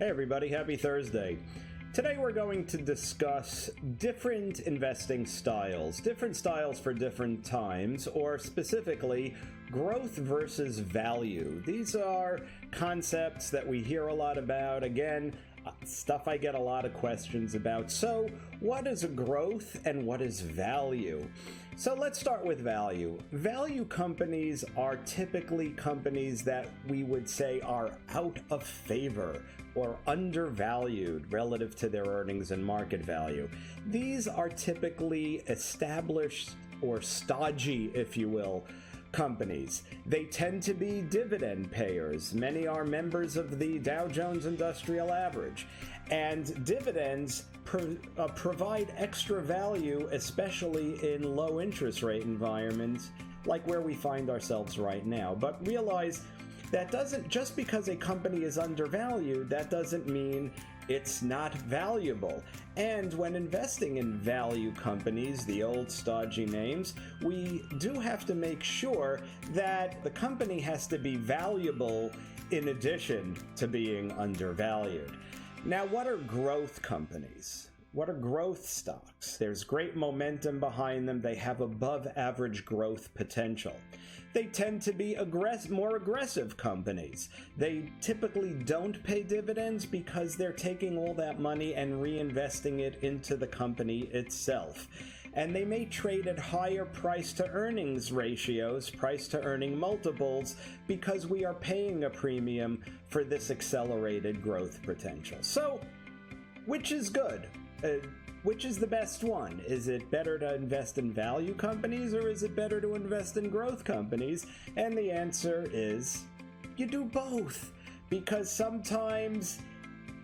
Hey everybody, happy Thursday. Today we're going to discuss different investing styles, different styles for different times, or specifically, growth versus value. These are concepts that we hear a lot about. Again, stuff I get a lot of questions about. So, what is a growth and what is value? So let's start with value. Value companies are typically companies that we would say are out of favor or undervalued relative to their earnings and market value. These are typically established or stodgy, if you will, companies. They tend to be dividend payers. Many are members of the Dow Jones Industrial Average. And dividends provide extra value, especially in low interest rate environments like where we find ourselves right now. But realize that just because a company is undervalued, that doesn't mean it's not valuable. And when investing in value companies, the old stodgy names, we do have to make sure that the company has to be valuable in addition to being undervalued. Now, what are growth companies? What are growth stocks? There's great momentum behind them. They have above average growth potential. They tend to be more aggressive companies. They typically don't pay dividends because they're taking all that money and reinvesting it into the company itself. And they may trade at higher price to earnings ratios, price to earning multiples, because we are paying a premium for this accelerated growth potential. So, which is good? Which is the best one? Is it better to invest in value companies or is it better to invest in growth companies? And the answer is you do both, because sometimes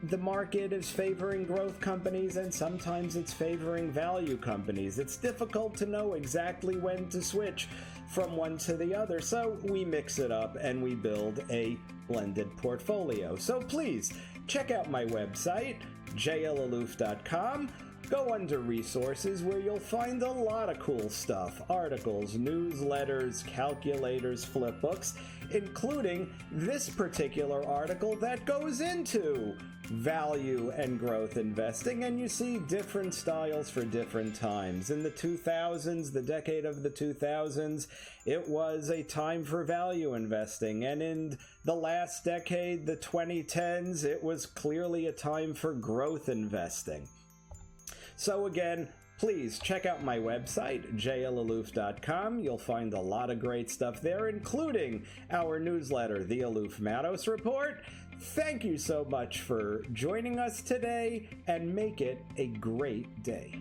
the market is favoring growth companies and sometimes it's favoring value companies. It's difficult to know exactly when to switch from one to the other, so we mix it up and we build a blended portfolio. So please check out my website, jlaloof.com. Go under resources where you'll find a lot of cool stuff. Articles, newsletters, calculators, flipbooks, including this particular article that goes into value and growth investing, and you see different styles for different times. In the 2000s, the decade of the 2000s, it was a time for value investing, and in the last decade, the 2010s, it was clearly a time for growth investing. So again, please check out my website, jlaloof.com. You'll find a lot of great stuff there, including our newsletter, The Aloof Matos Report. Thank you so much for joining us today, and make it a great day.